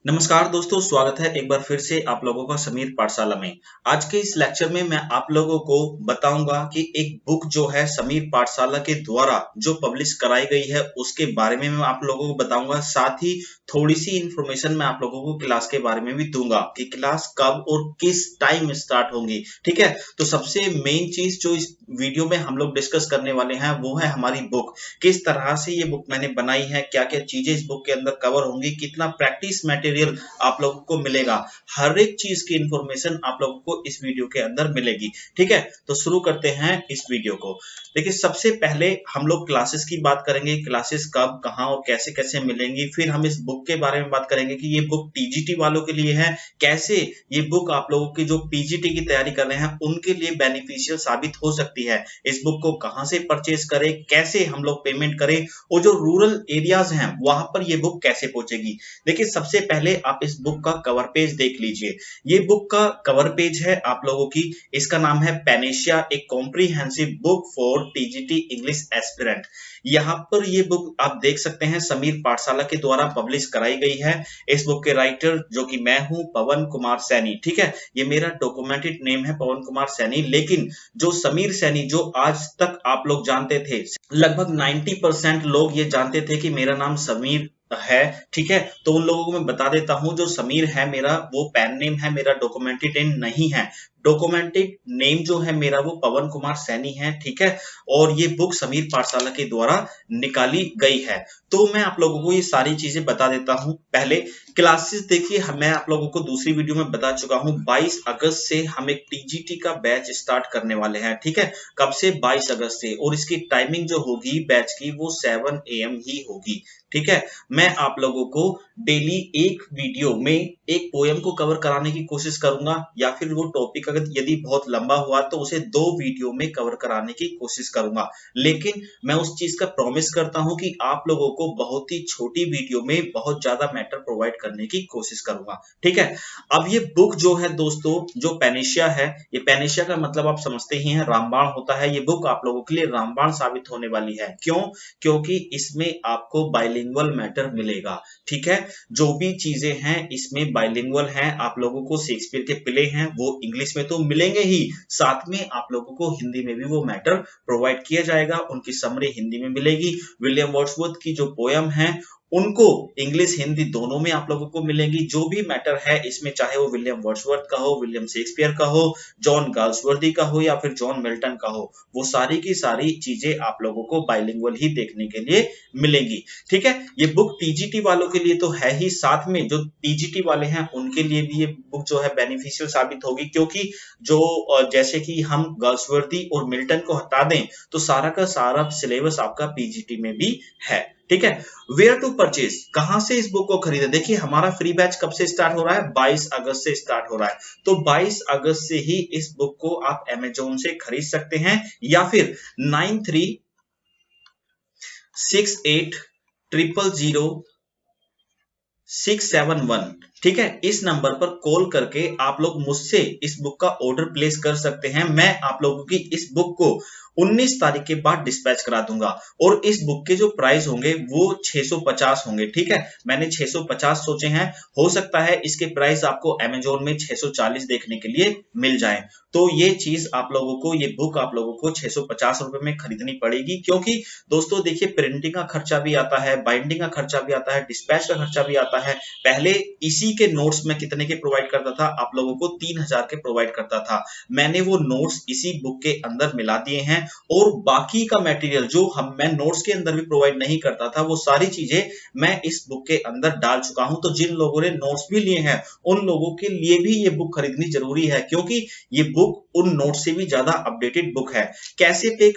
नमस्कार दोस्तों, स्वागत है एक बार फिर से आप लोगों का समीर पाठशाला में। आज के इस लेक्चर में मैं आप लोगों को बताऊंगा कि एक बुक जो है समीर पाठशाला के द्वारा जो पब्लिश कराई गई है उसके बारे में मैं आप लोगों को बताऊंगा। साथ ही थोड़ी सी इंफॉर्मेशन मैं आप लोगों को क्लास के बारे में भी दूंगा कि क्लास कब और किस टाइम स्टार्ट होंगी। ठीक है, तो सबसे मेन चीज जो इस वीडियो में हम लोग डिस्कस करने वाले हैं वो है हमारी बुक। किस तरह से ये बुक मैंने बनाई है, क्या क्या चीजें इस बुक के अंदर कवर होंगी, कितना प्रैक्टिस मटेरियल आप लोगों को मिलेगा, हर एक चीज की इंफॉर्मेशन आप लोगों को इस वीडियो के अंदर मिलेगी। ठीक है, तो शुरू करते हैं इस वीडियो को। देखिए, सबसे पहले हम लोग क्लासेस की बात करेंगे, क्लासेस कब कहां और कैसे कैसे मिलेंगी। फिर हम इस बुक के बारे में बात करेंगे कि ये बुक टीजीटी वालों के लिए है, कैसे ये बुक आप लोगों की जो पीजीटी की तैयारी कर रहे हैं उनके लिए बेनिफिशियल साबित हो सकती है। इस बुक को कहां से परचेज करें, कैसे हम लोग पेमेंट करें और जो रूरल एरियाज हैं वहां पर ये बुक कैसे पहुंचेगी। देखिए, सबसे पहले आप इस बुक का कवर पेज देख लीजिए। ये बुक का कवर पेज है आप लोगों की, इसका नाम है पेनेशिया, एक comprehensive book for TGT English aspirant. यहाँ पर ये बुक आप देख सकते हैं समीर पाठशाला के द्वारा पब्लिश कराई गई है। इस बुक के राइटर जो कि मैं हूं, पवन कुमार सैनी। ठीक है, ये मेरा डॉक्यूमेंटेड नेम है पवन कुमार सैनी, लेकिन जो समीर सैनी जो आज तक आप लोग जानते थे, लगभग 90% लोग ये जानते थे कि मेरा नाम समीर है। ठीक है, तो उन लोगों को मैं बता देता हूं, जो समीर है मेरा वो पेन नेम है, मेरा डॉक्यूमेंटेड नेम नहीं है। डॉक्यूमेंटेड नेम जो है मेरा वो पवन कुमार सैनी है। ठीक है, और ये बुक समीर पाठशाला के द्वारा निकाली गई है। तो मैं आप लोगों को ये सारी चीजें बता देता हूं। पहले क्लासेस देखिए, मैं आप लोगों को दूसरी वीडियो में बता चुका हूं, 22 अगस्त से हम एक टीजीटी का बैच स्टार्ट करने वाले हैं। ठीक है, कब से? 22 अगस्त से, और इसकी टाइमिंग जो होगी बैच की वो 7 AM ही होगी। ठीक है, मैं आप लोगों को डेली एक वीडियो में एक पोयम को कवर कराने की कोशिश करूंगा, या फिर वो टॉपिक अगर यदि बहुत लंबा हुआ तो उसे 2 वीडियो में कवर कराने की कोशिश करूंगा। लेकिन मैं उस चीज का प्रॉमिस करता हूं कि आप लोगों को बहुत ही छोटी वीडियो में बहुत ज्यादा मैटर प्रोवाइड करने की कोशिश करूंगा। ठीक है, अब ये बुक जो है दोस्तों, जो पेनेशिया है, ये पेनेशिया का मतलब आप समझते ही हैं, रामबाण होता है। ये बुक आप लोगों के लिए रामबाण साबित होने वाली है। क्यों? क्योंकि इसमें आपको बाइलिंगुअल मैटर मिलेगा। ठीक है, जो भी चीजें हैं इसमें बाइलिंगुअल हैं। आप लोगों को शेक्सपियर के प्ले हैं वो इंग्लिश में तो मिलेंगे ही, साथ में आप लोगों को हिंदी में भी वो मैटर प्रोवाइड किया जाएगा, उनकी समरी हिंदी में मिलेगी। विलियम वर्ड्सवर्थ की जो पोयम है उनको इंग्लिश हिंदी दोनों में आप लोगों को मिलेंगी। जो भी मैटर है इसमें, चाहे वो विलियम वर्ड्सवर्थ का हो, विलियम शेक्सपियर का हो, जॉन गाल्सवर्दी का हो या फिर जॉन मिल्टन का हो, वो सारी की सारी चीजें आप लोगों को बाइलिंगुअल ही देखने के लिए मिलेंगी। ठीक है, ये बुक टीजीटी वालों के लिए तो है ही, साथ में जो टीजीटी वाले हैं उनके लिए भी ये बुक जो है बेनिफिशियल साबित होगी। क्योंकि जो जैसे कि हम गाल्सवर्दी और मिल्टन को हटा दें तो सारा का सारा सिलेबस आपका पीजीटी में भी है। ठीक है, वेयर टू परचेज, कहां से इस बुक को खरीदें? देखिए, हमारा फ्री बैच कब से स्टार्ट हो रहा है? 22 अगस्त से स्टार्ट हो रहा है। तो 22 अगस्त से ही इस बुक को आप अमेजोन से खरीद सकते हैं, या फिर 9368000671, ठीक है, इस नंबर पर कॉल करके आप लोग मुझसे इस बुक का ऑर्डर प्लेस कर सकते हैं। मैं आप लोगों की इस बुक को 19 तारीख के बाद डिस्पैच करा दूंगा, और इस बुक के जो प्राइस होंगे वो 650 होंगे। ठीक है, मैंने 650 सोचे हैं, हो सकता है इसके प्राइस आपको अमेजोन में 640 देखने के लिए मिल जाए। तो ये चीज आप लोगों को, ये बुक आप लोगों को 650 रुपए में खरीदनी पड़ेगी। क्योंकि दोस्तों देखिए, प्रिंटिंग का खर्चा भी आता है, बाइंडिंग का खर्चा भी आता है, डिस्पैच का खर्चा भी आता है। पहले इसी के नोट्स में कितने के प्रोवाइड करता था? आप लोगों को 3000 के प्रोवाइड करता था। मैंने वो नोट्स इसी बुक के अंदर मिला दिए हैं, और बाकी का मटेरियल जो मैं नोट्स के अंदर भी प्रोवाइड नहीं करता था, वो सारी चीजें मैं इस बुक के अंदर डाल चुका हूं। तो जिन लोगों ने नोट्स भी लिए हैं उन लोगों के लिए भी ये बुक खरीदनी जरूरी है, क्योंकि ये बुक उन नोट्स से भी ज्यादा अपडेटेड बुक है। कैसे पे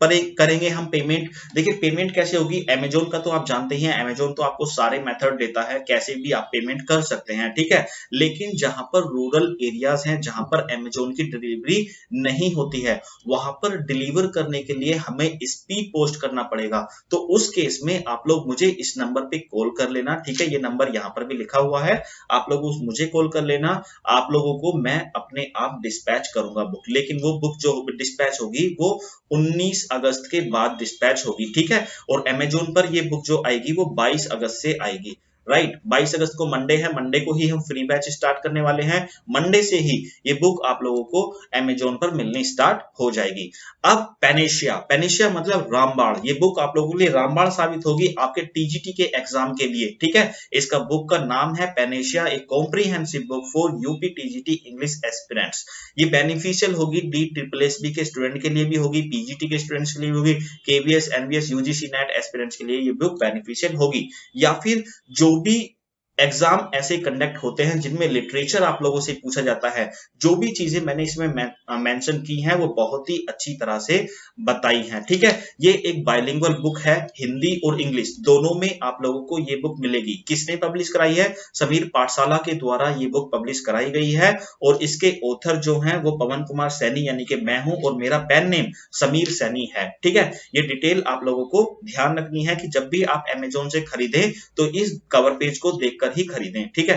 करेंगे हम पेमेंट? देखिए, पेमेंट कैसे होगी? अमेजोन का तो आप जानते ही हैं, अमेजोन तो आपको सारे मेथड देता है, कैसे भी आप पेमेंट कर सकते हैं। ठीक है, लेकिन जहां पर रूरल एरियाज हैं, जहां पर अमेजोन की डिलीवरी नहीं होती है, वहां पर डिलीवर करने के लिए हमें स्पीड पोस्ट करना पड़ेगा। तो उस केस में आप लोग मुझे इस नंबर पे कॉल कर लेना। ठीक है, ये नंबर यहाँ पर भी लिखा हुआ है, आप लोग मुझे कॉल कर लेना। आप लोगों को मैं अपने आप डिस्पैच करूंगा बुक, लेकिन वो बुक जो डिस्पैच होगी वो 19 अगस्त के बाद डिस्पैच होगी। ठीक है, और अमेजोन पर ये बुक जो आएगी वो 22 अगस्त से आएगी। राइट। 22 अगस्त को मंडे है, मंडे को ही हम फ्री बैच स्टार्ट करने वाले हैं। मंडे से ही ये बुक आप लोगों को अमेजोन पर मिलनी स्टार्ट हो जाएगी। अब पेनेशिया, पेनेशिया मतलब रामबाण, ये बुक आप लोगों के लिए रामबाण साबित होगी आपके टीजीटी के एग्जाम के लिए, ठीक है। इसका बुक का नाम है पेनेशिया, एक comprehensive book for UP TGT English aspirants. ये बेनिफिशियल होगी डी ट्रिपल एस बी के स्टूडेंट के लिए भी होगी, पीजीटी के स्टूडेंट्स के लिए भी होगी, KVS NVS UGC NET aspirants के लिए ये बुक बेनिफिशियल होगी। या फिर जो भी एग्जाम ऐसे कंडक्ट होते हैं जिनमें लिटरेचर आप लोगों से पूछा जाता है, जो भी चीजें मैंने इसमें मेंशन की हैं वो बहुत ही अच्छी तरह से बताई हैं, ठीक है। ये एक बाइलिंगुअल बुक है, हिंदी और इंग्लिश दोनों में आप लोगों को ये बुक मिलेगी। किसने पब्लिश कराई है? समीर पाठशाला के द्वारा ये बुक पब्लिश कराई गई है और इसके ऑथर जो हैं वो पवन कुमार सैनी यानी कि मैं हूं और मेरा पेन नेम समीर सैनी है, ठीक है। ये डिटेल आप लोगों को ध्यान रखनी है कि जब भी आप अमेजोन से खरीदें तो इस कवर पेज को देखकर ही खरीदें, ठीक है।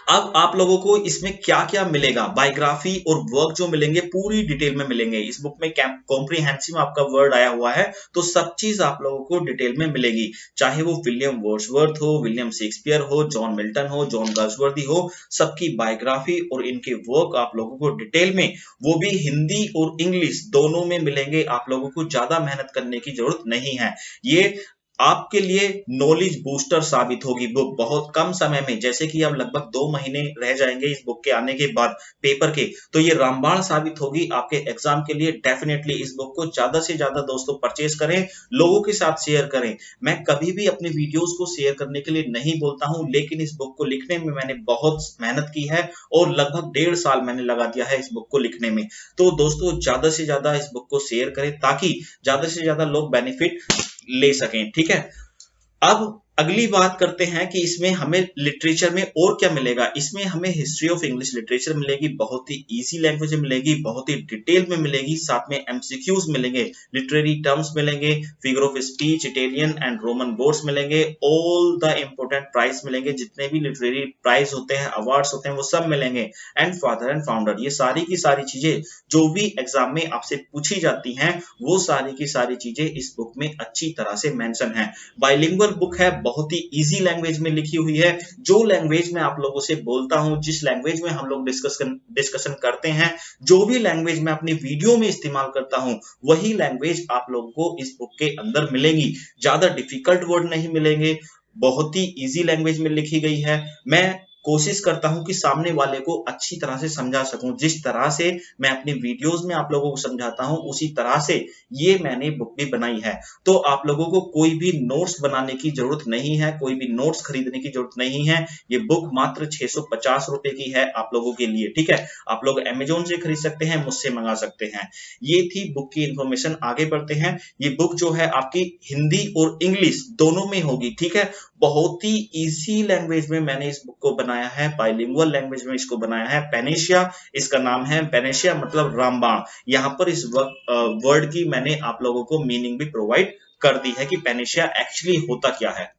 अब आप लोगों को इसमें क्या क्या मिलेगा, बायोग्राफी और वर्क जो मिलेंगे पूरी डिटेल में मिलेंगे। इस बुक में कॉम्प्रिहेंसिव आपका वर्ड आया हुआ है तो सब चीज आप लोगों को डिटेल में मिलेगी, चाहे वो विलियम वर्ड्सवर्थ हो, विलियम शेक्सपियर हो, जॉन मिल्टन हो, जॉन गाल्सवर्दी हो, सबकी बायोग्राफी और इनके वर्क आप लोगों को डिटेल में, वो भी हिंदी और इंग्लिश दोनों में मिलेंगे। आप लोगों को ज्यादा मेहनत करने की जरूरत नहीं है। ये आपके लिए नॉलेज बूस्टर साबित होगी बुक बहुत कम समय में, जैसे कि अब लगभग 2 महीने रह जाएंगे इस बुक के आने के बाद पेपर के, तो ये रामबाण साबित होगी आपके एग्जाम के लिए। डेफिनेटली इस बुक को ज्यादा से ज्यादा दोस्तों परचेज करें, लोगों के साथ शेयर करें। मैं कभी भी अपने वीडियोस को शेयर करने के लिए नहीं बोलता हूं, लेकिन इस बुक को लिखने में मैंने बहुत मेहनत की है और लगभग 1.5 साल मैंने लगा दिया है इस बुक को लिखने में। तो दोस्तों ज्यादा से ज्यादा इस बुक को शेयर करें ताकि ज्यादा से ज्यादा लोग बेनिफिट ले सकें, ठीक है। अब अगली बात करते हैं कि इसमें हमें लिटरेचर में और क्या मिलेगा। इसमें हमें हिस्ट्री ऑफ इंग्लिश लिटरेचर मिलेगी, बहुत ही इजी लैंग्वेज में मिलेगी, बहुत ही डिटेल में मिलेगी, साथ में एमसीक्यूज मिलेंगे, लिटरेरी टर्म्स मिलेंगे, figure of speech, Italian and Roman words मिलेंगे, ऑल द इंपोर्टेंट प्राइज मिलेंगे, जितने भी लिटरेरी प्राइज होते हैं, अवार्ड्स होते हैं, वो सब मिलेंगे, एंड फादर एंड फाउंडर। ये सारी की सारी चीजें जो भी एग्जाम में आपसे पूछी जाती हैं वो सारी की सारी चीजें इस बुक में अच्छी तरह से मेंशन है। बाइलिंगुअल बुक है, बहुत ही इजी लैंग्वेज में लिखी हुई है। जो लैंग्वेज में आप लोगों से बोलता हूं, जिस लैंग्वेज में हम लोग डिस्कशन करते हैं, जो भी लैंग्वेज मैं अपनी वीडियो में इस्तेमाल करता हूं, वही लैंग्वेज आप लोगों को इस बुक के अंदर मिलेगी। ज्यादा डिफिकल्ट वर्ड नहीं मिलेंगे, बहुत ही इजी लैंग्वेज में लिखी गई है। मैं कोशिश करता हूं कि सामने वाले को अच्छी तरह से समझा सकूं, जिस तरह से मैं अपनी वीडियोस में आप लोगों को समझाता हूं उसी तरह से ये मैंने बुक भी बनाई है। तो आप लोगों को कोई भी नोट्स बनाने की जरूरत नहीं है, कोई भी नोट्स खरीदने की जरूरत नहीं है। ये बुक मात्र 650 रुपए की है आप लोगों के लिए, ठीक है। आप लोग अमेजोन से खरीद सकते हैं, मुझसे मंगा सकते हैं। ये थी बुक की इंफॉर्मेशन। आगे बढ़ते हैं। ये बुक जो है आपकी हिंदी और इंग्लिश दोनों में होगी, ठीक है। बहुत ही इजी लैंग्वेज में मैंने इस बुक को बनाया है, बाइलिंगुअल लैंग्वेज में इसको बनाया है। पेनेशिया इसका नाम है, पेनेशिया मतलब रामबाण। यहाँ पर इस वर्ड की मैंने आप लोगों को मीनिंग भी प्रोवाइड कर दी है कि पेनेशिया एक्चुअली होता क्या है।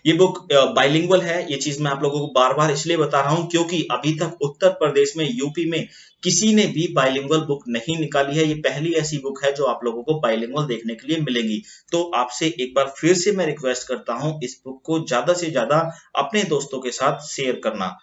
ये बुक बाइलिंगुअल है, ये चीज मैं आप लोगों को बार बार इसलिए बता रहा हूं क्योंकि अभी तक उत्तर प्रदेश में, यूपी में किसी ने भी बाइलिंगुअल बुक नहीं निकाली है। ये पहली ऐसी बुक है जो आप लोगों को बाइलिंगुअल देखने के लिए मिलेगी। तो आपसे एक बार फिर से मैं रिक्वेस्ट करता हूं इस बुक को ज्यादा से ज्यादा अपने दोस्तों के साथ शेयर करना।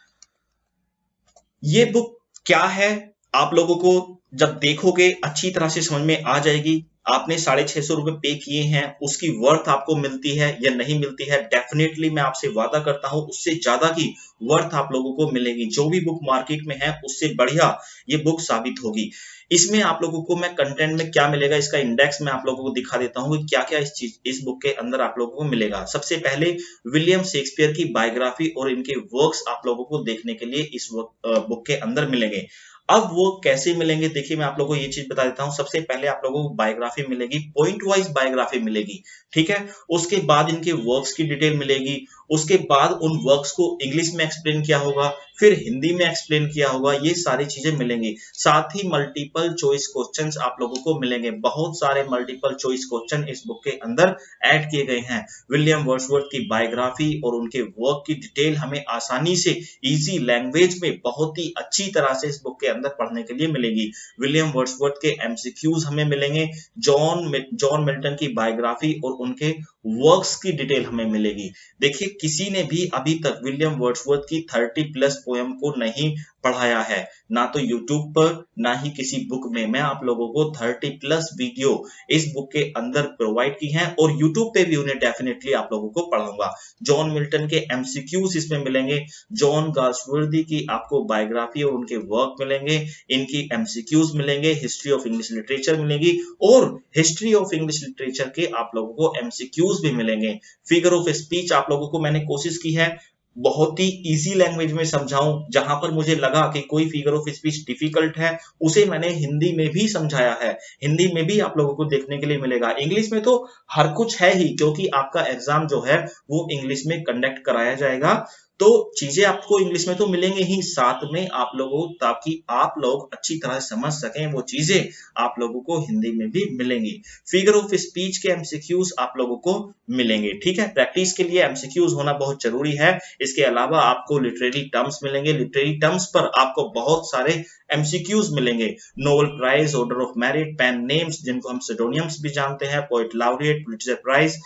ये बुक क्या है आप लोगों को जब देखोगे अच्छी तरह से समझ में आ जाएगी। आपने 650 रुपए पे किए हैं, उसकी वर्थ आपको मिलती है या नहीं मिलती है? डेफिनेटली मैं आपसे वादा करता हूं उससे ज्यादा की वर्थ आप लोगों को मिलेगी। जो भी बुक मार्केट में है उससे बढ़िया ये बुक साबित होगी। इसमें आप लोगों को मैं कंटेंट में क्या मिलेगा, इसका इंडेक्स मैं आप लोगों को दिखा देता हूं कि क्या क्या इस बुक के अंदर आप लोगों को मिलेगा। सबसे पहले विलियम शेक्सपियर की बायोग्राफी और इनके वर्क्स आप लोगों को देखने के लिए इस बुक के अंदर मिलेंगे। अब वो कैसे मिलेंगे, देखिए मैं आप लोगों को ये चीज बता देता हूं। सबसे पहले आप लोगों को बायोग्राफी मिलेगी, पॉइंट वाइज बायोग्राफी मिलेगी, ठीक है। उसके बाद इनके वर्क्स की डिटेल मिलेगी, उसके बाद उन वर्क्स को इंग्लिश में एक्सप्लेन किया होगा, फिर हिंदी में एक्सप्लेन किया होगा, ये सारी चीजें मिलेंगी। साथ ही मल्टीपल चॉइस क्वेश्चंस आप लोगों को मिलेंगे। बहुत सारे मल्टीपल चॉइस क्वेश्चन इस बुक के अंदर ऐड किए गए हैं। विलियम वर्ड्सवर्थ की बायोग्राफी और उनके वर्क की डिटेल हमें आसानी से इजी लैंग्वेज में बहुत ही अच्छी तरह से इस बुक के अंदर पढ़ने के लिए मिलेगी। विलियम वर्ड्सवर्थ के एमसीक्यूज हमें मिलेंगे, जॉन मिल्टन की बायोग्राफी और उनके वर्क्स की डिटेल हमें मिलेगी। देखिए, किसी ने भी अभी तक विलियम वर्ड्सवर्थ की 30 प्लस पोयम को नहीं पढ़ाया है, ना तो यूट्यूब पर, ना ही किसी बुक में। मैं आप लोगों को 30 प्लस वीडियो इस बुक के अंदर प्रोवाइड की हैं और यूट्यूब पे भी उन्हें डेफिनेटली आप लोगों को पढ़ाऊंगा। जॉन मिल्टन के एमसीक्यूज इसमें मिलेंगे, जॉन गाल्सवर्दी की आपको बायोग्राफी और उनके वर्क मिलेंगे, इनकी एमसीक्यूज मिलेंगे, हिस्ट्री ऑफ इंग्लिश लिटरेचर मिलेगी और हिस्ट्री ऑफ इंग्लिश लिटरेचर के आप लोगों को एमसीक्यूज भी मिलेंगे। फिगर ऑफ स्पीच आप लोगों को मैंने कोशिश की है बहुत ही इजी लैंग्वेज में समझाऊं। जहां पर मुझे लगा कि कोई फिगर ऑफ स्पीच डिफिकल्ट है, उसे मैंने हिंदी में भी समझाया है। हिंदी में भी आप लोगों को देखने के लिए मिलेगा। इंग्लिश में तो हर कुछ है ही, क्योंकि आपका एग्जाम जो है वो इंग्लिश में कंडक्ट कराया जाएगा। तो चीजें आपको इंग्लिश में तो मिलेंगे ही, साथ में आप लोगों, ताकि आप लोग अच्छी तरह समझ सकें वो चीजें, आप लोगों को हिंदी में भी मिलेंगी। फिगर ऑफ स्पीच के एमसीक्यूज आप लोगों को मिलेंगे। ठीक है, प्रैक्टिस के लिए एमसीक्यूज होना बहुत जरूरी है। इसके अलावा आपको लिटरेरी टर्म्स मिलेंगे। लिटरेरी टर्म्स पर आपको बहुत सारे एमसीक्यूज मिलेंगे। Nobel prize, order of merit, pen names जिनको हम सिडोनियम्स भी जानते हैं, poet laureate, Pulitzer prize,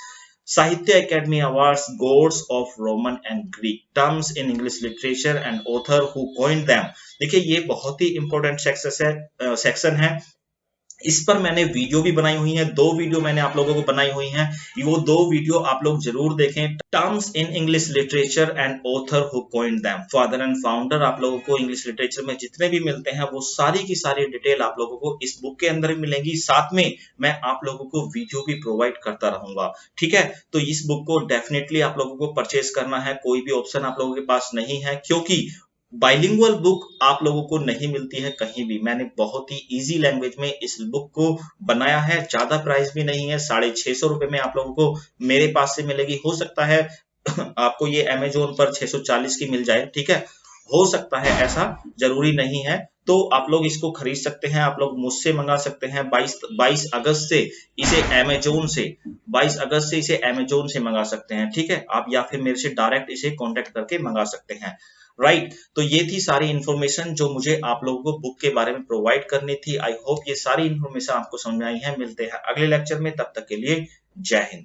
Sahitya Akademi awards, gods of Roman and Greek, terms in English literature and author who coined them. देखिए, ये बहुत ही इंपॉर्टेंट सेक्शन है। इस पर मैंने वीडियो भी बनाई हुई है, 2 वीडियो मैंने आप लोगों को बनाई हुई हैं। वो 2 वीडियो आप लोग जरूर देखें। Terms in English literature and author who coined them, father and founder, आप लोगों को इंग्लिश लिटरेचर में जितने भी मिलते हैं वो सारी की सारी डिटेल आप लोगों को इस बुक के अंदर मिलेंगी। साथ में मैं आप लोगों को वीडियो भी प्रोवाइड करता रहूंगा। ठीक है, तो इस बुक को डेफिनेटली आप लोगों को परचेज करना है। कोई भी ऑप्शन आप लोगों के पास नहीं है, क्योंकि बाइलिंगुअल बुक आप लोगों को नहीं मिलती है कहीं भी। मैंने बहुत ही इजी लैंग्वेज में इस बुक को बनाया है। ज्यादा प्राइस भी नहीं है, 650 रुपए में आप लोगों को मेरे पास से मिलेगी। हो सकता है आपको ये अमेजोन पर 640 की मिल जाए। ठीक है, हो सकता है, ऐसा जरूरी नहीं है। तो आप लोग इसको खरीद सकते हैं। आप लोग मुझसे मंगा सकते हैं। 22 अगस्त से इसे अमेजोन से 22 अगस्त से इसे अमेजोन से मंगा सकते हैं। ठीक है, आप या फिर मेरे से डायरेक्ट इसे कांटेक्ट करके मंगा सकते हैं। राइट, तो ये थी सारी इंफॉर्मेशन जो मुझे आप लोगों को बुक के बारे में प्रोवाइड करनी थी। आई होप ये सारी इंफॉर्मेशन आपको समझ में आई है। मिलते हैं अगले लेक्चर में, तब तक के लिए जय हिंद।